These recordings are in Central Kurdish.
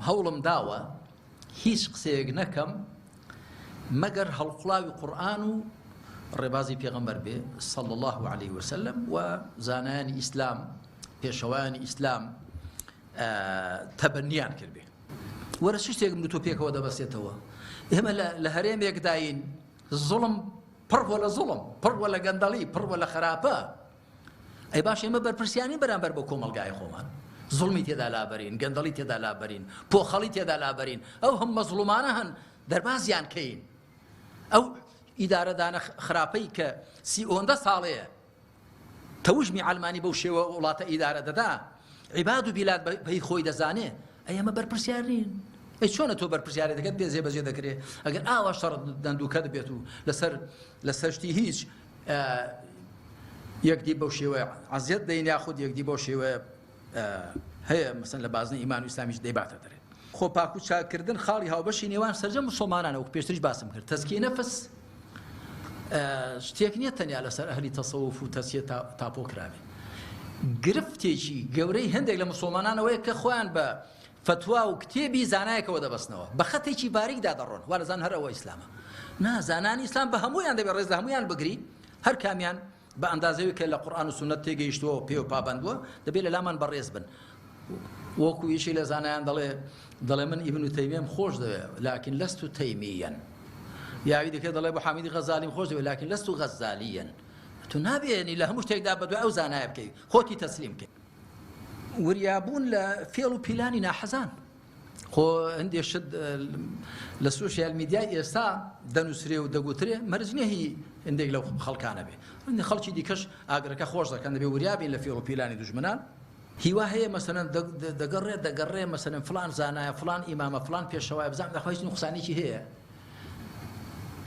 هەوڵم داوە هیچ قسەیەک نەکەم مەگەر هەڵقڵاوی قورئان و ڕێبازی پێغەمبەر بێ صلی الله عليه وسلم و زانایانی ئیسلام پێشەوایانی ئیسلام تەبەنیان کرد بێ. وەرە چ شتێکم تۆ پێکەوە دەبەستێتەوە. ئێمە لە هەرێمێک داین زوڵم پڕوە لە زوڵم، پڕوە لە گەندەڵی، پڕوە لە خراپە. ئەی باش ئێمە بەرپرسیانی بەرامبەر بە کۆمەڵگای خۆمان. زوڵمی تێدا لابەرین، گەندەڵی تێدا لابەرین، پۆخەڵی تێدا لابەرین. ئەو هەم مەزڵومانە هەن دەربازیان کەین. ئەو ئیدارەدانە خراپەی کە 30 ساڵەیە تەوژمی عەلمانی بەو شێوە وڵاتە ئیدارە دەدا، عیباد و بیلاد بەی خۆی دەزانێ، ئەی ئەمە بەرپرسیار نین. ئەی چۆنە تۆ بەرپرسیارێ دەکەت پێ زێبەجێ دەکرێت ئەگەر ئاوا شەڕ دەندووکەت بێت و لەسەر شتی هیچ یەکدی بەو شێوەیە عەزیەت دەین یاخود یەکدی بەو شێوەیە هەیە مەسەن لە بازنەی ئیمان و ئیسلامیش دەیباتە دەرێت. خۆ پاک و چاکردن خاڵی هاوبەشی نێوان سەرجەم موسڵمانانە وەکو پێشتریش باسم کرد. تەزکیە نەفس شتێک نییە تەنیا لەسەر ئەهلی تەسەووف و تەسکیە تاپۆکراوێ. گرفتێکی گەورەی هەندێک لە موسڵمانانەوەیە کە خۆیان بە فتوا و کتێبی زانایەکەوە دەبەستنەوە، بە خەتێکی باریکدا دەڕۆن، وا لەزان هەر ئەوە ئیسلامە. نا زانانی ئیسلام بە هەموویان دەبێت ڕێز لە هەموویان بگری، هەر کامیان بە ئەندازەوەی کە لە قورئان و سونەت تێگەیشتووە و پێ و پابەندووە دەبێت لە لامان بەڕێز بن. وەکو یەشی لە زانایان دەڵێ من ئیبن تەیمیەم خۆش دەوێت لاکن لەست تەیمیەن، یاوی دەکرێت دەڵێ بۆ حامیدی غەزالیم خۆش دەوێت لاکن لەست غەزالیەن. تو نابێنی لە هەموو شتێکدا بەدوای ئەو زانایە بکەی، خۆتی تەسلیم بکەی. وریابوون لە فێڵ و پیلانی ناحەزان. خۆ هەندێک شت لە سوشیال میدیای ئێستا دەنووسرێ و دەگوترێ مەرجنێهی هەندێک لەو خەڵکانە بێ. خەڵکی دیکەش ئاگرەکە خۆش دەکەن دەبێ وریابین لە فێڵ و پیلانی دوژمنان. هیوا هەیە مەسەلەن دەگەڕێ مەسەلەن فلان زانایە فلان ئیمامە فلان پێشەوایە بزانام دەخوای نوقسانێکی هەیە.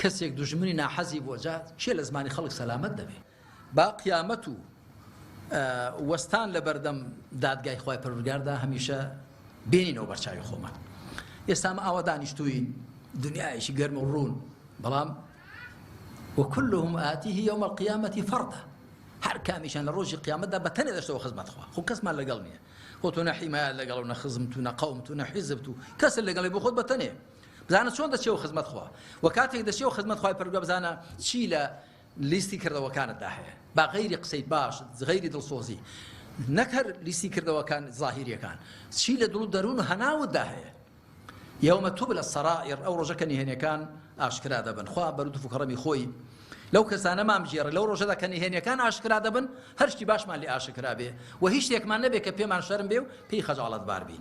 کەسێک دوژمنی ناحەزی بۆ جات چێ لە زمانی خەڵک سەلامەت دەبێ. با قیامەت و وەستان لە بەردەم دادگای خوای پەروەردگاردا هەمیشە بێنینەوە بەرچاوی خۆمان. ئێستا ئەوە دانیشتووین دنیایەکی گەرم و ڕوون، بەڵام وكلهم آتيه يوم القيامة فردا. هەر کامیشان لە ڕۆژی قیامەتدا بەتەنێ دەشتەوە خزمەت خوا. خۆ کەسمان لەگەڵ نییە. خۆ تۆ نە حیمایەت لەگەڵ و نە خزمت و نە قەومت و نە حیزبت و کەسە لەگەڵی بۆ خۆت بەتەنێ. بزانە چۆن دەچێەوە خزمەت خوا. و کاتێک دەچێەوە خزمەت خوای پەروەردگار بزانە چی لە لیستی کردەوەکانتدا هەیە. با غەیری قسەی باش، غەیری دڵسۆزی. نەک هەر لیستی کردەوەکان زاهیریەکان. چی لە دڵ و دەروون و هەناوتدا هەیە. یەومە تubla السەرائر، ئەو ڕۆژە کە نهێنیەکان ئاشکرا دەبن. خوا بەرود و کەڕەمی خۆی لەو کەسانە مامژێڕە لەو ڕۆژەدا کە نهێنیەکان ئاشکرا دەبن هەر شتی باشمان لێ ئاشکرا بێ و هیچ شتێکمان نەبێت کە پێمان شەرم بێ و پێی خەجاڵەتبار بین.